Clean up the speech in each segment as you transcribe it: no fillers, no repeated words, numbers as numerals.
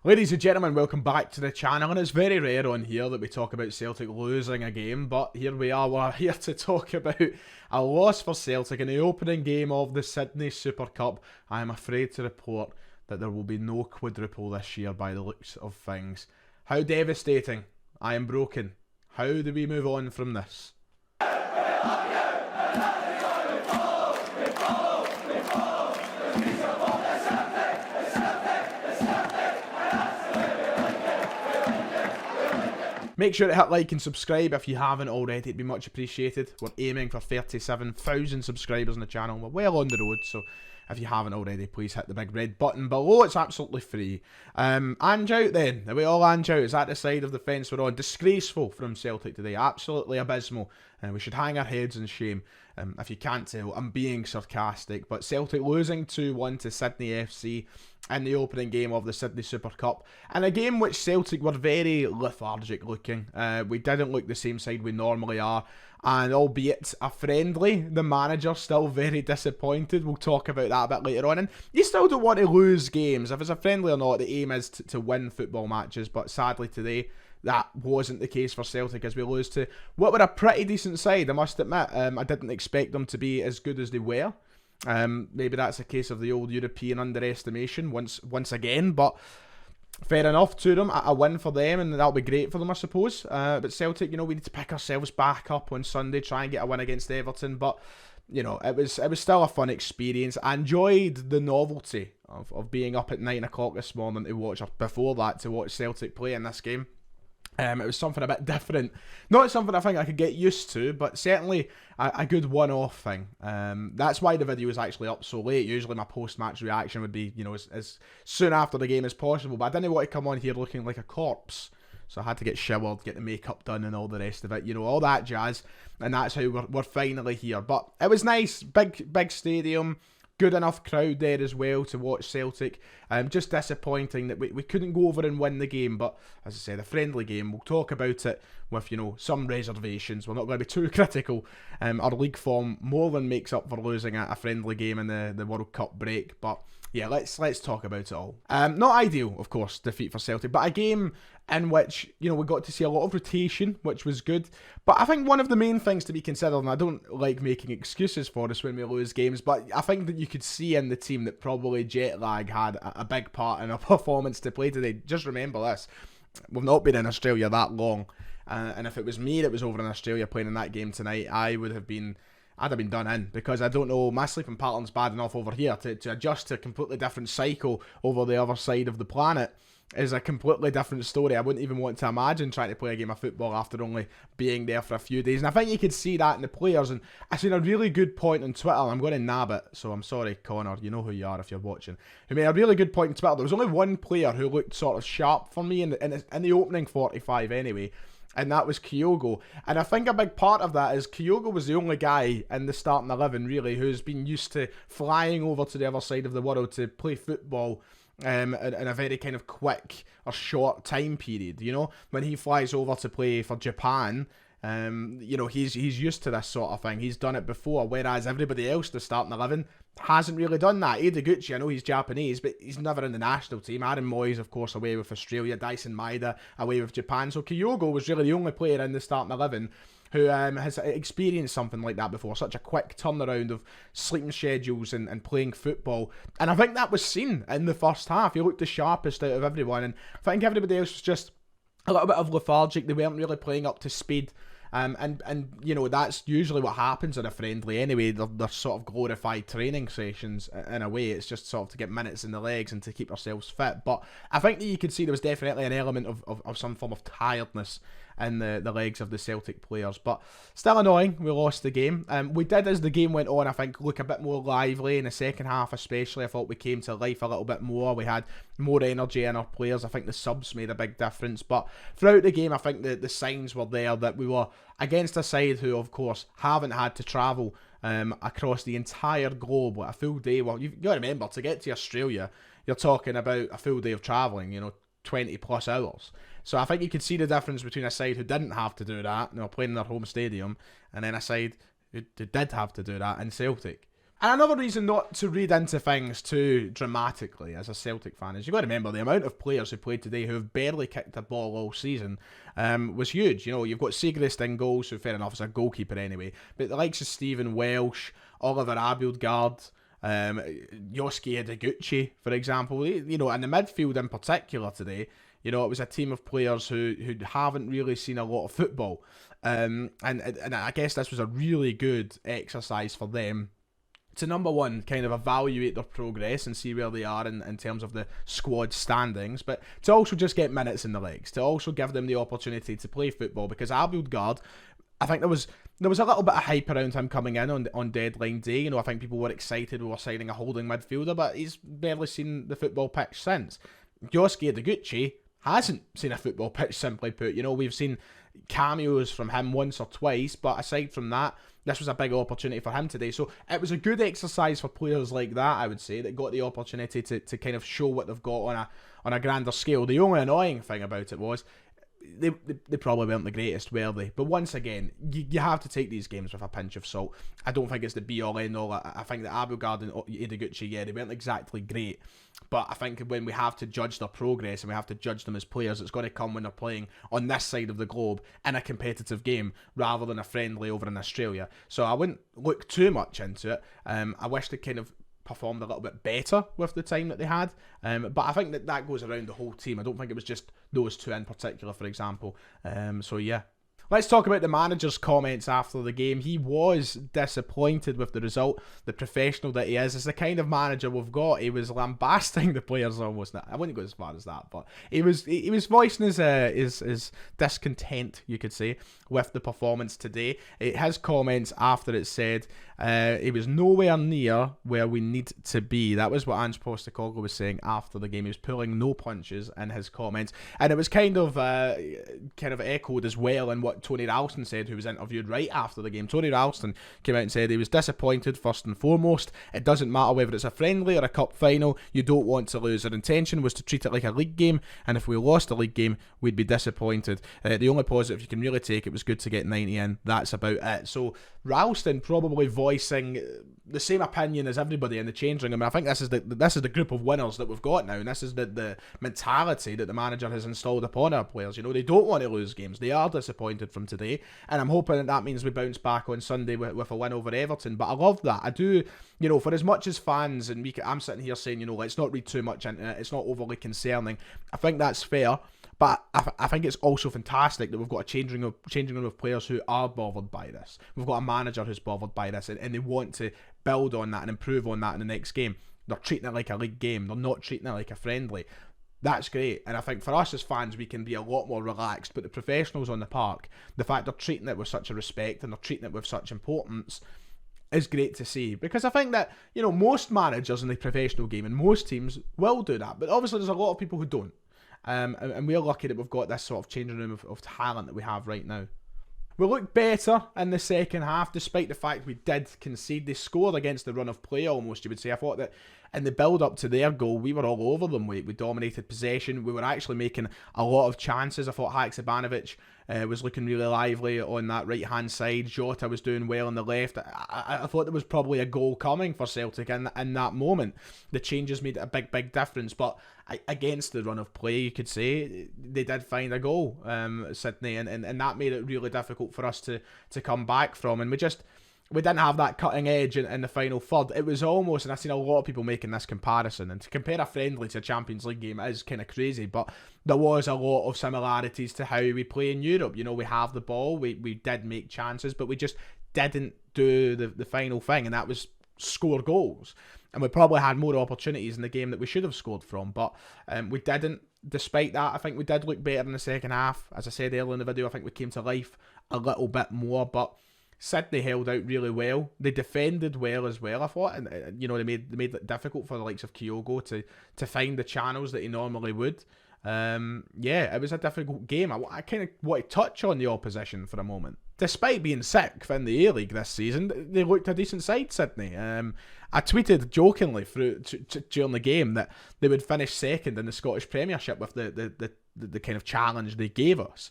Ladies and gentlemen, welcome back to the channel, and it's very rare on here that we talk about Celtic losing a game, but here we are, we're here to talk about a loss for Celtic in the opening game of the Sydney Super Cup. I am afraid to report that there will be no quadruple this year by the looks of things. How devastating. I am broken. How do we move on from this? Make sure to hit like and subscribe if you haven't already, it'd be much appreciated. We're aiming for 37,000 subscribers on the channel, we're well on the road, so if you haven't already, please hit the big red button below, it's absolutely free. Ange out then, are we all Ange out? Is that the side of the fence we're on? Disgraceful from Celtic today, absolutely abysmal. We should hang our heads in shame. If you can't tell, I'm being sarcastic, but Celtic losing 2-1 to Sydney FC in the opening game of the Sydney Super Cup, and a game which Celtic were very lethargic looking. We didn't look the same side we normally are, and albeit a friendly, the manager still very disappointed. We'll talk about that a bit later on, and you still don't want to lose games. If it's a friendly or not, the aim is to win football matches, but sadly today, that wasn't the case for Celtic as we lose to what were a pretty decent side, I must admit. I didn't expect them to be as good as they were. Maybe that's a case of the old European underestimation once again, but fair enough to them. A win for them, and that'll be great for them, I suppose. But Celtic, we need to pick ourselves back up on Sunday, try and get a win against Everton. But it was still a fun experience. I enjoyed the novelty of being up at 9 o'clock this morning to watch, or before that, to watch Celtic play in this game. It was something a bit different. Not something I think I could get used to, but certainly a good one-off thing. That's why the video is actually up so late. Usually my post-match reaction would be, as soon after the game as possible. But I didn't want to come on here looking like a corpse. So I had to get showered, get the makeup done and all the rest of it. All that jazz. And that's how we're finally here. But it was nice. Big stadium. Good enough crowd there as well to watch Celtic. Just disappointing that we couldn't go over and win the game, but as I said, a friendly game. We'll talk about it with some reservations. We're not going to be too critical. Our league form more than makes up for losing a friendly game in the World Cup break, but yeah, let's talk about it all. Not ideal, of course, defeat for Celtic, but a game in which, we got to see a lot of rotation, which was good. But I think one of the main things to be considered, and I don't like making excuses for us when we lose games, but I think that you could see in the team that probably jet lag had a big part in our performance to play today. Just remember this, we've not been in Australia that long, and if it was me that was over in Australia playing in that game tonight, I'd have been done in, because I don't know, my sleeping pattern's bad enough over here to adjust to a completely different cycle over the other side of the planet is a completely different story. I wouldn't even want to imagine trying to play a game of football after only being there for a few days. And I think you could see that in the players. And I seen a really good point on Twitter. I'm going to nab it, so I'm sorry, Connor. You know who you are if you're watching. Who made a really good point on Twitter. There was only one player who looked sort of sharp for me in the opening 45 anyway. And that was Kyogo. And I think a big part of that is Kyogo was the only guy in the starting 11, really, who's been used to flying over to the other side of the world to play football in a very kind of quick or short time period. When he flies over to play for Japan, he's used to this sort of thing. He's done it before, whereas everybody else, the starting 11, hasn't really done that. Edoguchi, I know he's Japanese, but he's never in the national team. Aaron Moyes, of course, away with Australia. Dyson Maeda away with Japan. So Kyogo was really the only player in the starting 11 who has experienced something like that before, such a quick turnaround of sleeping schedules and playing football. And I think that was seen in the first half. He looked the sharpest out of everyone, and I think everybody else was just a little bit of lethargic. They weren't really playing up to speed. And that's usually what happens in a friendly anyway. They're sort of glorified training sessions in a way. It's just sort of to get minutes in the legs and to keep ourselves fit. But I think that you could see there was definitely an element of some form of tiredness in the legs of the Celtic players. But still annoying, we lost the game. We did, as the game went on, I think, look a bit more lively in the second half especially. I thought we came to life a little bit more. We had more energy in our players. I think the subs made a big difference. But throughout the game, I think the signs were there that we were against a side who, of course, haven't had to travel across the entire globe with a full day. Well, you've got to remember, to get to Australia, you're talking about a full day of travelling, 20 plus hours. So I think you could see the difference between a side who didn't have to do that, playing in their home stadium, and then a side who did have to do that in Celtic. And another reason not to read into things too dramatically as a Celtic fan is you've got to remember the amount of players who played today who have barely kicked a ball all season was huge. You know, you've got Sigrist in goals, who fair enough is a goalkeeper anyway, but the likes of Stephen Welsh, Oliver Abildgaard, Yosuke Ideguchi, for example, you know, and the midfield in particular today, you know, it was a team of players who haven't really seen a lot of football. And I guess this was a really good exercise for them to, number one, kind of evaluate their progress and see where they are in terms of the squad standings, but to also just get minutes in the legs, to also give them the opportunity to play football, because Abildgaard, I think there was a little bit of hype around him coming in on deadline day. You know, I think people were excited we were signing a holding midfielder, but he's barely seen the football pitch since. Yosuke Ideguchi hasn't seen a football pitch, simply put. You know, we've seen cameos from him once or twice, but aside from that, this was a big opportunity for him today. So it was a good exercise for players like that, I would say, that got the opportunity to kind of show what they've got on a grander scale. The only annoying thing about it was they probably weren't the greatest, were they? But once again, you have to take these games with a pinch of salt. I don't think it's the be-all, end-all. I think that Abildgaard and Ideguchi, yeah, they weren't exactly great. But I think when we have to judge their progress and we have to judge them as players, it's got to come when they're playing on this side of the globe in a competitive game rather than a friendly over in Australia. So I wouldn't look too much into it. I wish they kind of performed a little bit better with the time that they had. But I think that goes around the whole team. I don't think it was just those two in particular, for example. So yeah. Let's talk about the manager's comments after the game. He was disappointed with the result. The professional that he is the kind of manager we've got. He was lambasting the players almost. I wouldn't go as far as that, but he was voicing his discontent, you could say, with the performance today. His comments after it said he was nowhere near where we need to be. That was what Ange Postecoglou was saying after the game. He was pulling no punches in his comments, and it was kind of echoed as well in what Tony Ralston said, who was interviewed right after the game. Tony Ralston came out and said he was disappointed first and foremost. It doesn't matter whether it's a friendly or a cup final, you don't want to lose. Our intention was to treat it like a league game, and if we lost a league game, we'd be disappointed. The only positive you can really take, it was good to get 90 in. That's about it. So Ralston probably voicing the same opinion as everybody in the change room. I mean, I think this is the group of winners that we've got now, and this is the mentality that the manager has installed upon our players. You know, they don't want to lose games. They are disappointed from today, and I'm hoping that means we bounce back on Sunday with a win over Everton. But I love that. I do, you know, for as much as fans, and I'm sitting here saying, you know, let's not read too much into it, it's not overly concerning. I think that's fair. But I think it's also fantastic that we've got a changing room of players who are bothered by this. We've got a manager who's bothered by this, and they want to build on that and improve on that in the next game. They're treating it like a league game. They're not treating it like a friendly. That's great. And I think for us as fans, we can be a lot more relaxed. But the professionals on the park, the fact they're treating it with such a respect and they're treating it with such importance is great to see. Because I think that, you know, most managers in the professional game and most teams will do that. But obviously there's a lot of people who don't. And we're lucky that we've got this sort of changing room of talent that we have right now. We looked better in the second half, despite the fact we did concede. They scored against the run of play almost, you would say. I thought that in the build-up to their goal, we were all over them. We dominated possession. We were actually making a lot of chances. I thought Haksabanovic was looking really lively on that right-hand side. Jota was doing well on the left. I thought there was probably a goal coming for Celtic in that moment. The changes made a big difference, but against the run of play, you could say, they did find a goal, Sydney, and that made it really difficult for us to come back from, and we didn't have that cutting edge in the final third. It was almost, and I've seen a lot of people making this comparison, and to compare a friendly to a Champions League game is kind of crazy, but there was a lot of similarities to how we play in Europe. You know, we have the ball, we did make chances, but we just didn't do the final thing, and that was score goals. And we probably had more opportunities in the game that we should have scored from, but we didn't. Despite that, I think we did look better in the second half. As I said earlier in the video, I think we came to life a little bit more, but Sydney held out really well. They defended well as well, I thought, and you know, they made it difficult for the likes of Kyogo to find the channels that he normally would. Yeah, it was a difficult game. I kind of want to touch on the opposition for a moment. Despite being sixth in the A-League this season, they looked a decent side, Sydney. I tweeted jokingly during the game that they would finish second in the Scottish Premiership with the kind of challenge they gave us.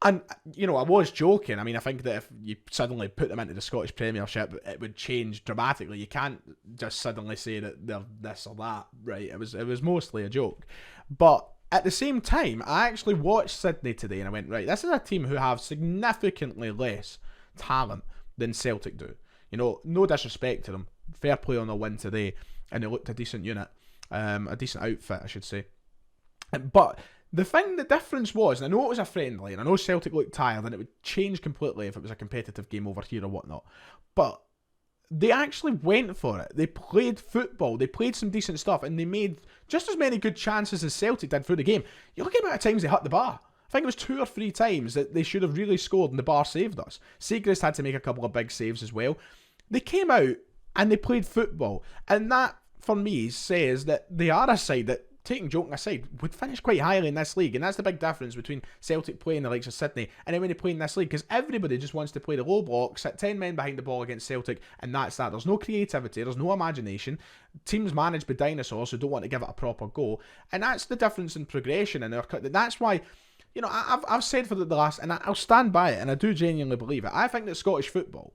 And, you know, I was joking. I mean, I think that if you suddenly put them into the Scottish Premiership, it would change dramatically. You can't just suddenly say that they're this or that, right? It was mostly a joke. But at the same time, I actually watched Sydney today and I went, right, this is a team who have significantly less talent than Celtic do. You know, no disrespect to them. Fair play on the win today. And they looked a decent unit. A decent outfit, I should say. But the difference was, and I know it was a friendly, and I know Celtic looked tired, and it would change completely if it was a competitive game over here or whatnot, but they actually went for it. They played football, they played some decent stuff, and they made just as many good chances as Celtic did through the game. You're looking at times they hit the bar. I think it was 2 or 3 times that they should have really scored and the bar saved us. Siegrist had to make a couple of big saves as well. They came out and they played football, and that, for me, says that they are a side that, taking joking aside, would finish quite highly in this league. And that's the big difference between Celtic playing the likes of Sydney and then when they play in this league, because everybody just wants to play the low block, sit 10 men behind the ball against Celtic, and that's that. There's no creativity, there's no imagination. Teams managed by dinosaurs who don't want to give it a proper go, and that's the difference in progression in our cut. That's why, you know, I've said for the last, and I'll stand by it, and I do genuinely believe it. I think that Scottish football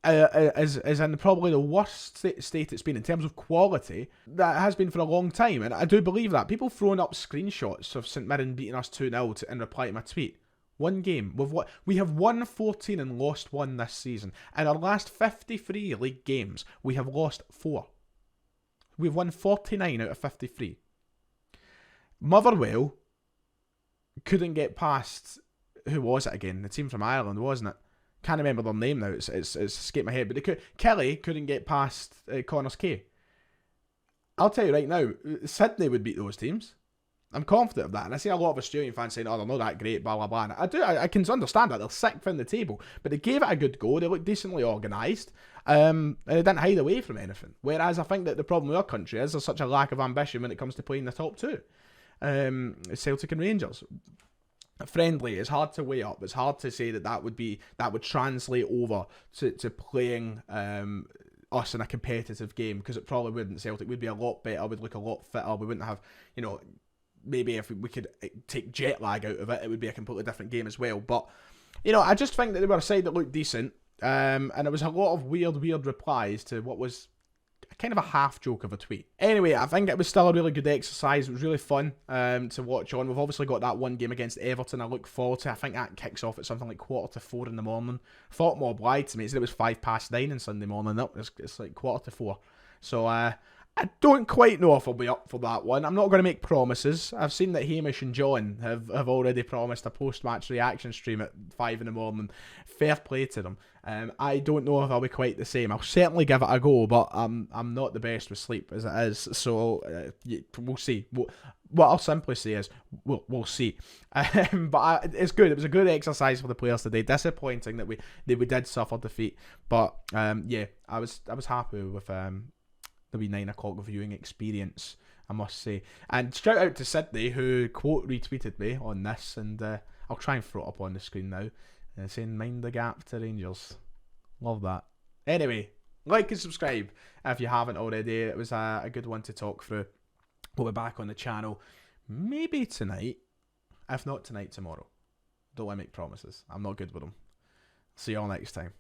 is in probably the worst state it's been in terms of quality that it has been for a long time, and I do believe that. People throwing up screenshots of St Mirren beating us 2-0 in reply to my tweet. One game. We have won 14 and lost 1 this season. In our last 53 league games, we have lost 4. We've won 49 out of 53. Motherwell couldn't get past, who was it again? The team from Ireland, wasn't it? Can't remember their name now. It's escaped my head. But Kelly couldn't get past Connors K. I'll tell you right now, Sydney would beat those teams. I'm confident of that. And I see a lot of Australian fans saying, oh, they're not that great, blah, blah, blah. And I can understand that. They're 6th in the table. But they gave it a good go. They looked decently organised. And they didn't hide away from anything. Whereas I think that the problem with our country is there's such a lack of ambition when it comes to playing the top 2. Celtic and Rangers. Friendly, it's hard to weigh up. It's hard to say that would translate over to playing us in a competitive game, because it probably wouldn't. Celtic would be a lot better, would look a lot fitter. We wouldn't have, you know, maybe if we could take jet lag out of it, it would be a completely different game as well. But, you know, I just think that they were a side that looked decent, and it was a lot of weird replies to what was kind of a half joke of a tweet. Anyway, I think it was still a really good exercise. It was really fun to watch on. We've obviously got that one game against Everton I look forward to. I think that kicks off at something like 3:45 in the morning. Thought Mob lied to me. It said it was 9:05 on Sunday morning. No, it's like 3:45. So I don't quite know if I'll be up for that one. I'm not going to make promises. I've seen that Hamish and John have already promised a post-match reaction stream at 5 in the morning. Fair play to them. I don't know if I'll be quite the same. I'll certainly give it a go, but I'm not the best with sleep as it is. So we'll see. What I'll simply say is we'll see. But it's good. It was a good exercise for the players today. Disappointing that we did suffer defeat, but yeah, I was happy with the wee 9 o'clock viewing experience, I must say. And shout out to Sydney, who quote retweeted me on this, and I'll try and throw it up on the screen now, saying mind the gap to Rangers. Love that. Anyway, like and subscribe if you haven't already. It was a good one to talk through. We'll be back on the channel maybe tonight, if not tonight, tomorrow. Don't want to make promises. I'm not good with them. See you all next time.